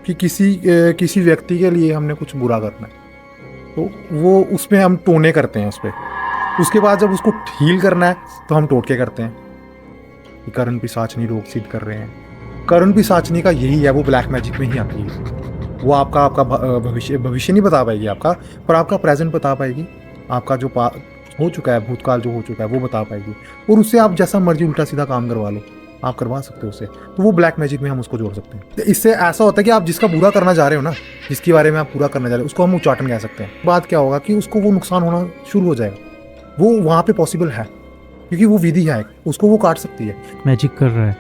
कि किसी व्यक्ति के लिए हमने कुछ बुरा करना है, तो वो उसमें हम टोने करते हैं उस पर। उसके बाद जब उसको हील करना है तो हम टोटके करते हैं कि करण पिशाचनी रोग सिद्ध कर रहे हैं। करण पिशाचनी का यही है, वो ब्लैक मैजिक में ही आती है। वो आपका आपका भविष्य भविष्य नहीं बता पाएगी आपका, पर आपका प्रेजेंट बता पाएगी। आपका जो हो चुका है, भूतकाल जो हो चुका है वो बता पाएगी, और उससे आप जैसा मर्जी उल्टा सीधा काम करवा लो, आप करवा सकते हो उससे। तो वो ब्लैक मैजिक में हम उसको जोड़ सकते हैं। तो इससे ऐसा होता है कि आप जिसका बुरा करना चाह रहे हो ना, जिसके बारे में आप पूरा करना चाह रहे हो, उसको हम उच्चाटन कह सकते हैं। बात क्या होगा कि उसको वो नुकसान होना शुरू हो जाएगा। वो वहाँ पे पॉसिबल है क्योंकि वो विधि है, उसको वो काट सकती है। मैजिक कर रहा है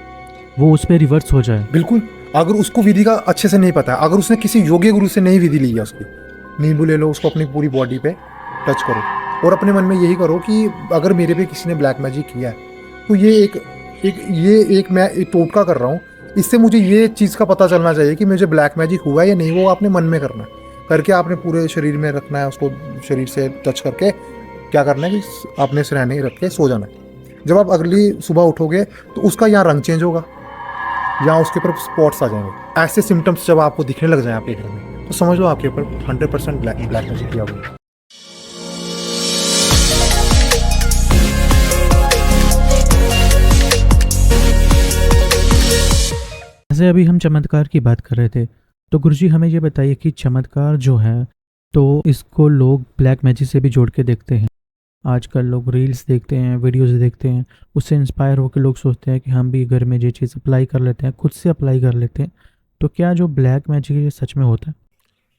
वो उस पर रिवर्स हो जाए। बिल्कुल, अगर उसको विधि का अच्छे से नहीं पता है, अगर उसने किसी योग्य गुरु से नहीं विधि ली है उसकी, नींबू ले लो, उसको अपनी पूरी बॉडी पे टच करो और अपने मन में यही करो कि अगर मेरे पे किसी ने ब्लैक मैजिक किया है तो ये एक मैं एक टोटका कर रहा हूँ, इससे मुझे ये चीज़ का पता चलना चाहिए कि मुझे ब्लैक मैजिक हुआ है या नहीं। वो आपने मन में करना है, करके आपने पूरे शरीर में रखना है, उसको शरीर से टच करके क्या करना है कि आपने सिरहाने रख के सो जाना है। जब आप अगली सुबह उठोगे तो उसका यहाँ रंग चेंज होगा, यहाँ उसके ऊपर स्पॉट्स आ जाएंगे। ऐसे सिम्टम्स जब आपको दिखने लग जाए आपके घर में, तो समझ लो आपके ऊपर 100% ब्लैक मैजिक किया हुआ है। जैसे अभी हम चमत्कार की बात कर रहे थे, तो गुरुजी हमें ये बताइए कि चमत्कार जो है तो इसको लोग ब्लैक मैजिक से भी जोड़ के देखते हैं। आजकल लोग रील्स देखते हैं, वीडियोस देखते हैं, उससे इंस्पायर होकर लोग सोचते हैं कि हम भी घर में ये चीज़ अप्लाई कर लेते हैं, खुद से अप्लाई कर लेते हैं। तो क्या जो ब्लैक मैजिक है ये सच में होता है?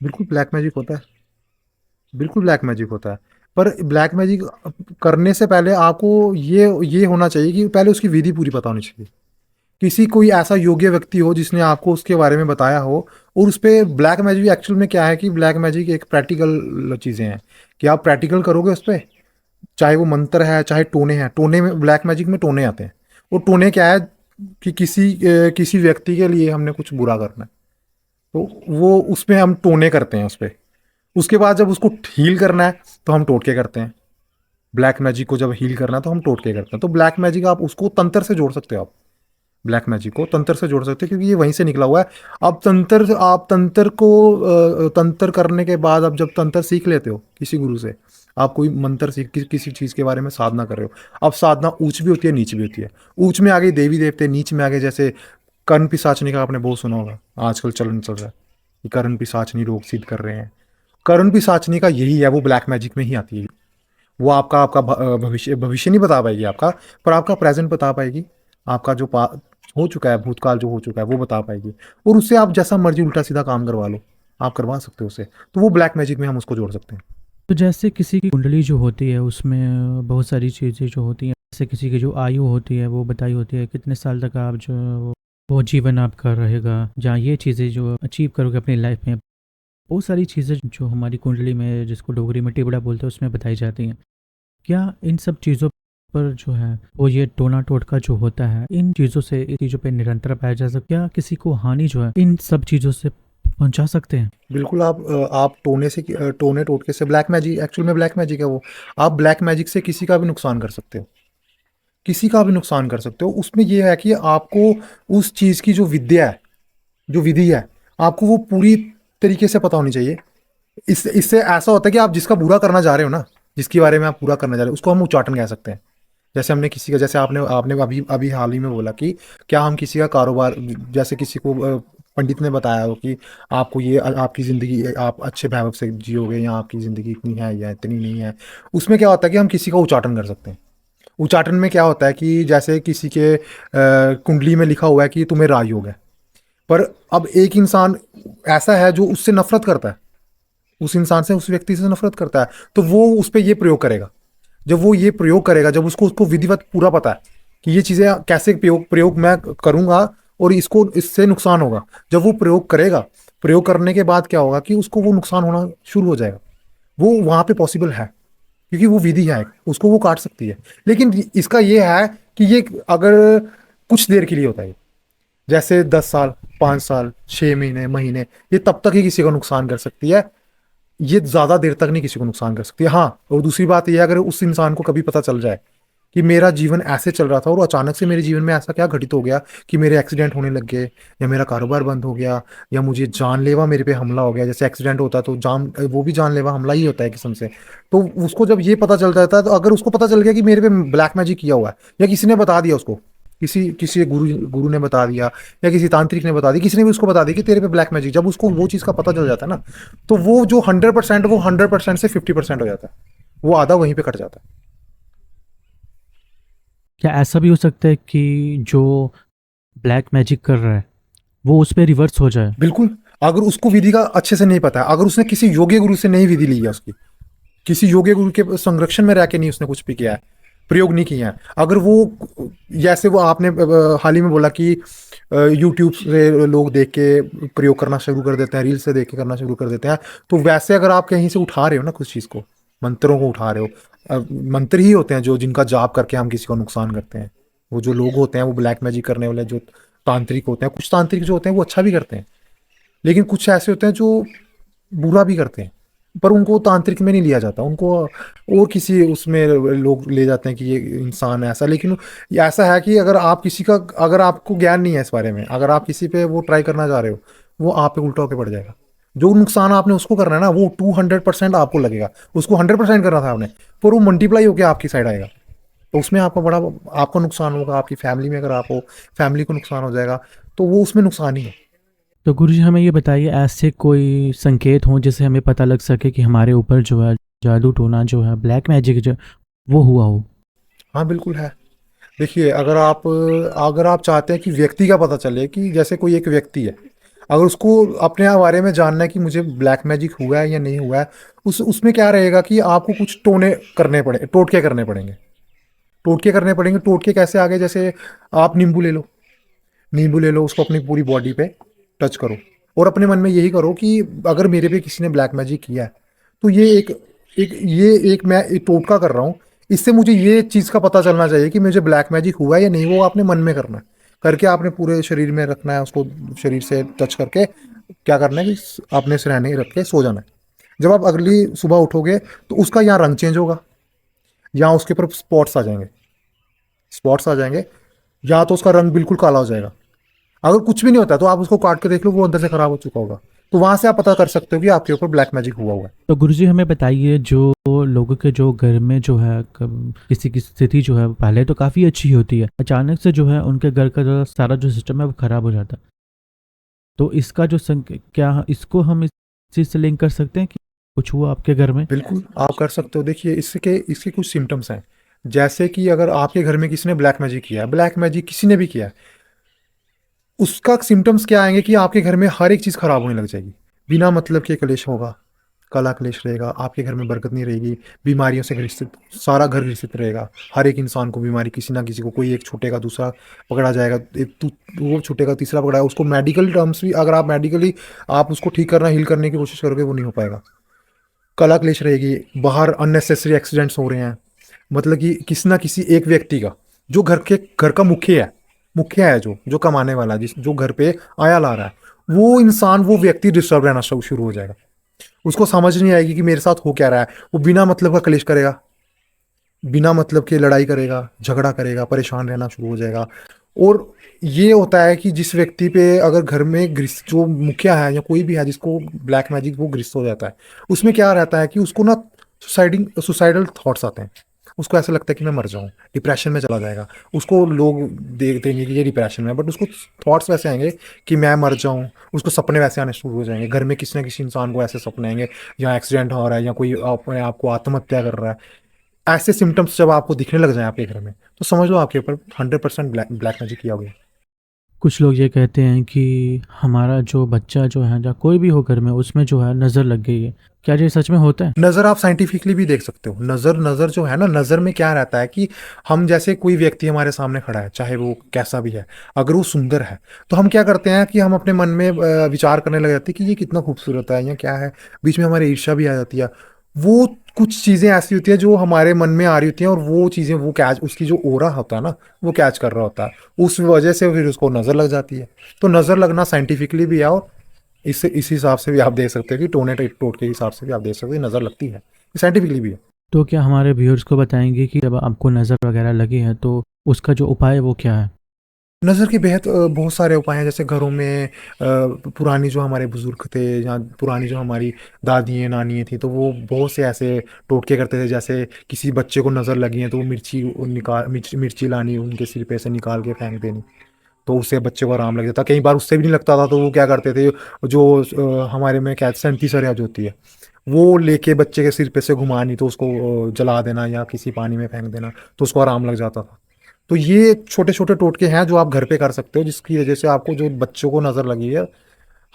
बिल्कुल ब्लैक मैजिक होता है, बिल्कुल ब्लैक मैजिक होता है। पर ब्लैक मैजिक करने से पहले आपको ये होना चाहिए कि पहले उसकी विधि पूरी पता होनी चाहिए। किसी कोई ऐसा योग्य व्यक्ति हो जिसने आपको उसके बारे में बताया हो, और उस पर ब्लैक मैजिक एक्चुअल में क्या है कि ब्लैक मैजिक एक प्रैक्टिकल चीज़ें हैं कि आप प्रैक्टिकल करोगे उस पर, चाहे वो मंत्र है चाहे टोने हैं। टोने में ब्लैक मैजिक में टोने आते हैं। वो टोने क्या है कि किसी व्यक्ति के लिए हमने कुछ बुरा करना है, तो वो उसमें हम टोने करते हैं उस पर। उसके बाद जब उसको हील करना है तो हम टोटके करते हैं। ब्लैक मैजिक को जब हील करना है तो हम टोटके करते हैं। तो ब्लैक मैजिक आप उसको तंत्र से जोड़ सकते हो। आप ब्लैक मैजिक को तंत्र से जोड़ सकते हो क्योंकि ये वहीं से निकला हुआ है। अब तंत्र करने के बाद, अब जब तंत्र सीख लेते हो किसी गुरु से, आप कोई मंत्र सीख किसी चीज़ के बारे में साधना कर रहे हो। अब साधना ऊंच भी होती है, नीच भी होती है। ऊंच में आ गई देवी देवते, नीच में आ गए जैसे कर्ण पिशाचनी का आपने बहुत सुना होगा, आजकल चलन चल रहा है कि कर्ण पिशाचनी रोग सिद्ध कर रहे हैं। कर्ण पिशाचनी का यही है, वो ब्लैक मैजिक में ही आती है। वो आपका आपका भविष्य नहीं बता पाएगी आपका, पर आपका प्रेजेंट बता पाएगी। आपका जो हो चुका है, भूतकाल जो हो चुका है वो बता पाएगी, और उससे आप जैसा मर्जी उल्टा सीधा काम करवा लो, आप करवा सकते हो उससे। तो वो ब्लैक मैजिक में हम उसको जोड़ सकते हैं। तो जैसे किसी की कुंडली जो होती है उसमें बहुत सारी चीज़ें जो होती हैं, जैसे किसी की जो आयु होती है वो बताई होती है, कितने साल तक आप जो है वो जीवन आपका रहेगा, जहाँ ये चीज़ें जो अचीव करोगे अपनी लाइफ में। बहुत सारी चीज़ें जो हमारी कुंडली में, जिसको डोगरी में टिबड़ा बोलते हैं, उसमें बताई जाती हैं। क्या इन सब चीज़ों पर जो है वो ये टोना टोटका जो होता है, इन चीज़ों से, इन चीज़ों पे निरंतर पाया जा सकता? क्या किसी को हानि जो है इन सब चीज़ों से पहुंचा सकते हैं? बिल्कुल, आप टोने टोटके से, ब्लैक मैजिक एक्चुअल में ब्लैक मैजिक है वो। आप ब्लैक मैजिक से किसी का भी नुकसान कर सकते हो, किसी का भी नुकसान कर सकते हो। उसमें यह है कि आपको उस चीज़ की जो विद्या है, जो विधि है, आपको वो पूरी तरीके से पता होनी चाहिए। इससे ऐसा होता है कि आप जिसका बुरा करना चाह रहे हो ना, जिसके बारे में आप पूरा करना चाह रहे हो, उसको हम उच्चाटन कह सकते हैं। जैसे हमने किसी का, जैसे आपने आपने अभी अभी हाल ही में बोला कि क्या हम किसी का कारोबार, जैसे किसी को पंडित ने बताया हो कि आपको ये आपकी ज़िंदगी आप अच्छे वैभव से जियोगे, या आपकी ज़िंदगी इतनी है या इतनी नहीं है। उसमें क्या होता है कि हम किसी का उच्चाटन कर सकते हैं। उच्चाटन में क्या होता है कि जैसे किसी के कुंडली में लिखा हुआ है कि तुम्हें राजयोग है, पर अब एक इंसान ऐसा है जो उससे नफरत करता है, उस इंसान से, उस व्यक्ति से नफरत करता है, तो वो उस पर ये प्रयोग करेगा। जब वो ये प्रयोग करेगा, जब उसको उसको विधिवत पूरा पता है कि ये चीज़ें कैसे प्रयोग मैं करूँगा और इसको इससे नुकसान होगा, जब वो प्रयोग करेगा, प्रयोग करने के बाद क्या होगा कि उसको वो नुकसान होना शुरू हो जाएगा। वो वहाँ पे पॉसिबल है क्योंकि वो विधि है, उसको वो काट सकती है। लेकिन इसका ये है कि ये अगर कुछ देर के लिए होता है, जैसे 10 साल, 5 साल, 6 महीने, महीने, ये तब तक ही किसी को नुकसान कर सकती है। ये ज़्यादा देर तक नहीं किसी को नुकसान कर सकती है। हाँ, और दूसरी बात ये है, अगर उस इंसान को कभी पता चल जाए कि मेरा जीवन ऐसे चल रहा था और अचानक से मेरे जीवन में ऐसा क्या घटित हो गया कि मेरे एक्सीडेंट होने लग गए, या मेरा कारोबार बंद हो गया, या मुझे जानलेवा मेरे पे हमला हो गया। जैसे एक्सीडेंट होता है तो वो भी जानलेवा हमला ही होता है किस्म से। तो उसको जब ये पता चल जाता है, तो अगर उसको पता चल गया कि मेरे पे ब्लैक मैजिक किया हुआ है, या किसी ने बता दिया उसको, किसी किसी गुरु गुरु ने बता दिया, या किसी तांत्रिक ने बता दिया, किसी ने भी उसको बता दिया कि तेरे पे ब्लैक मैजिक, जब उसको वो चीज़ का पता चल जाता है ना, तो वो जो 100%, वो 100% से 50% हो जाता है, वो आधा वहीं पे कट जाता है। क्या ऐसा भी हो सकता है कि जो ब्लैक मैजिक कर रहा है वो उस पर रिवर्स हो जाए? बिल्कुल। अगर उसको विधि का अच्छे से नहीं पता है, अगर उसने किसी योग्य गुरु से नहीं विधि ली है उसकी, किसी योग्य गुरु के संरक्षण में रह के नहीं उसने कुछ भी किया है, प्रयोग नहीं किया है, अगर वो, जैसे वो आपने हाल ही में बोला कि यूट्यूब से लोग देख के प्रयोग करना शुरू कर देते हैं, रील से देख के करना शुरू कर देते हैं, तो वैसे अगर आप कहीं से उठा रहे हो ना कुछ चीज़ को, मंत्रों को उठा रहे हो, मंत्र ही होते हैं जो, जिनका जाप करके हम किसी को नुकसान करते हैं। वो जो लोग होते हैं वो ब्लैक मैजिक करने वाले जो तांत्रिक होते हैं, कुछ तांत्रिक जो होते हैं वो अच्छा भी करते हैं, लेकिन कुछ ऐसे होते हैं जो बुरा भी करते हैं, पर उनको तांत्रिक में नहीं लिया जाता, उनको और किसी उसमें लोग ले जाते हैं कि ये इंसान ऐसा। लेकिन ये ऐसा है कि अगर आप किसी का, अगर आपको ज्ञान नहीं है इस बारे में, अगर आप किसी पे वो ट्राई करना चाह रहे हो, वो आप पे उल्टा होकर पड़ जाएगा। जो नुकसान आपने उसको करना है ना, वो 200% आपको लगेगा। उसको 100% करना था आपने, पर वो मल्टीप्लाई होकर आपकी साइड आएगा, तो उसमें आपका बड़ा, आपका नुकसान होगा, आपकी फैमिली में अगर आप हो, फैमिली को नुकसान हो जाएगा, तो वो उसमें नुकसान ही है। तो गुरुजी हमें ये बताइए, ऐसे कोई संकेत हों जिससे हमें पता लग सके कि हमारे ऊपर जो है जादू टोना जो है ब्लैक मैजिक जो वो हुआ हो? हाँ बिल्कुल है। देखिए, अगर आप चाहते हैं कि व्यक्ति का पता चले, कि जैसे कोई एक व्यक्ति है, अगर उसको अपने बारे में जानना है कि मुझे ब्लैक मैजिक हुआ है या नहीं हुआ है, उसमें क्या रहेगा कि आपको कुछ टोटके करने पड़ेंगे। टोटके करने पड़ेंगे। टोटके कैसे आगे, जैसे आप नींबू ले लो, उसको अपनी पूरी बॉडी पे टच करो, और अपने मन में यही करो कि अगर मेरे पे किसी ने ब्लैक मैजिक किया है, तो ये एक मैं एक टोटका कर रहा हूँ, इससे मुझे ये चीज़ का पता चलना चाहिए कि मुझे ब्लैक मैजिक हुआ है या नहीं। वो आपने मन में करना है, करके आपने पूरे शरीर में रखना है उसको, शरीर से टच करके क्या करना है कि आपने सिरहाने रख के सो जाना है। जब आप अगली सुबह उठोगे, तो उसका यहाँ रंग चेंज होगा, यहाँ उसके ऊपर स्पॉट्स आ जाएंगे, या तो उसका रंग बिल्कुल काला हो जाएगा। अगर कुछ भी नहीं होता है, तो आप उसको काट के देख लो, वो अंदर से खराब हो चुका होगा। तो वहां से आप पता कर सकते हो कि आपके ऊपर ब्लैक मैजिक हुआ है। तो गुरुजी हमें बताइए, जो लोगों के जो घर में जो है किसी की स्थिति जो है पहले तो काफ़ी अच्छी होती है, अचानक से जो है उनके घर का जो सारा जो सिस्टम है वो ख़राब हो जाता है, तो इसका जो क्या इसको हम इस चीज़ से लिंक कर सकते हैं कि कुछ हुआ आपके घर में? बिल्कुल आप कर सकते हो। देखिए, इसके कुछ सिम्टम्स हैं। जैसे कि अगर आपके घर में किसी ने ब्लैक मैजिक किया है, ब्लैक मैजिक किसी ने भी किया है, उसका सिम्टम्स क्या आएंगे कि आपके घर में हर एक चीज़ खराब होने लग जाएगी। बिना मतलब के कलेश होगा, कला क्लेश रहेगा, आपके घर में बरकत नहीं रहेगी, बीमारियों से ग्रसित, सारा घर ग्रसित रहेगा। हर एक इंसान को बीमारी, किसी ना किसी को, कोई एक छूटेगा दूसरा पकड़ा जाएगा, वो छूटेगा तीसरा पकड़ा, उसको मेडिकल टर्म्स भी, अगर आप मेडिकली आप उसको ठीक करना, हील करने की कोशिश करोगे, वो नहीं हो पाएगा। कला क्लेश रहेगी, बाहर अननेसेसरी एक्सीडेंट्स हो रहे हैं, मतलब कि किसी ना किसी एक व्यक्ति का, जो घर का मुखिया है, जो कमाने वाला है, जो घर पे आया ला रहा है, वो व्यक्ति डिस्टर्ब रहना शुरू हो जाएगा। उसको समझ नहीं आएगी कि मेरे साथ हो क्या रहा है। वो बिना मतलब का क्लेश करेगा, बिना मतलब के लड़ाई करेगा, झगड़ा करेगा, परेशान रहना शुरू हो जाएगा। और ये होता है कि जिस व्यक्ति पे अगर घर में ग्रस्त, जो मुखिया है या कोई भी है जिसको ब्लैक मैजिक वो ग्रस्त हो जाता है, उसमें क्या रहता है कि उसको ना सुसाइडल थॉट्स आते हैं। उसको ऐसा लगता है कि मैं मर जाऊं, डिप्रेशन में चला जाएगा। उसको लोग देख देंगे कि ये डिप्रेशन में है, बट उसको थॉट्स वैसे आएंगे कि मैं मर जाऊं। उसको सपने वैसे आने शुरू हो जाएंगे, घर में किसी न किसी इंसान को ऐसे सपने आएंगे, या एक्सीडेंट हो रहा है, या कोई अपने आप को आत्महत्या कर रहा है। ऐसे सिम्टम्स जब आपको दिखने लग जाए आपके घर में, तो समझ लो आपके ऊपर 100% ब्लैक मैजिक किया गया। कुछ लोग ये कहते हैं कि हमारा जो बच्चा जो है या कोई भी हो घर में उसमें जो है नज़र लग गई है, क्या ये सच में होता है? नज़र आप साइंटिफिकली भी देख सकते हो। नज़र जो है ना, नज़र में क्या रहता है कि हम, जैसे कोई व्यक्ति हमारे सामने खड़ा है, चाहे वो कैसा भी है, अगर वो सुंदर है, तो हम क्या करते हैं कि हम अपने मन में विचार करने लग जाते हैं कि ये कितना खूबसूरत है या क्या है। बीच में हमारी ईर्ष्या भी आ जाती है। वो कुछ चीज़ें ऐसी होती है जो हमारे मन में आ रही होती हैं, और वो चीज़ें वो कैच, उसकी जो ओरा होता है ना, वो कैच कर रहा होता है, उस वजह से फिर उसको नज़र लग जाती है। तो नज़र लगना साइंटिफिकली भी है, और इस हिसाब से भी आप देख सकते हो कि टोने टोट के हिसाब से भी आप देख सकते हो, नज़र लगती है, साइंटिफिकली भी है। तो क्या हमारे व्यूअर्स को बताएंगे कि जब आपको नज़र वगैरह लगी है तो उसका जो उपाय है वो क्या है? नज़र के बेहद बहुत सारे उपाय हैं, जैसे घरों में पुरानी जो हमारे बुजुर्ग थे, या पुरानी जो हमारी दादी नानी थी, तो वो बहुत से ऐसे टोटके करते थे। जैसे किसी बच्चे को नज़र लगी है तो वो मिर्ची लानी, उनके सिर पे से निकाल के फेंक देनी, तो उससे बच्चे को आराम लग जाता। कई बार उससे भी नहीं लगता था तो वो क्या करते थे, जो हमारे में क्या सैंती सरिया होती है, वो लेके बच्चे के सिर पे से घुमानी, तो उसको जला देना या किसी पानी में फेंक देना, तो उसको आराम लग जाता था। तो ये छोटे छोटे टोटके हैं जो आप घर पे कर सकते हो, जिसकी वजह से आपको जो बच्चों को नज़र लगी है,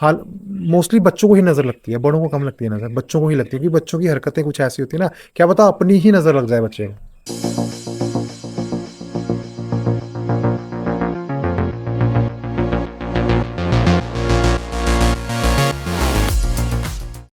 हाल मोस्टली बच्चों को ही नज़र लगती है, बड़ों को कम लगती है नज़र, बच्चों को ही लगती है, क्योंकि बच्चों की हरकतें कुछ ऐसी होती है ना, क्या पता अपनी ही नज़र लग जाए बच्चे को।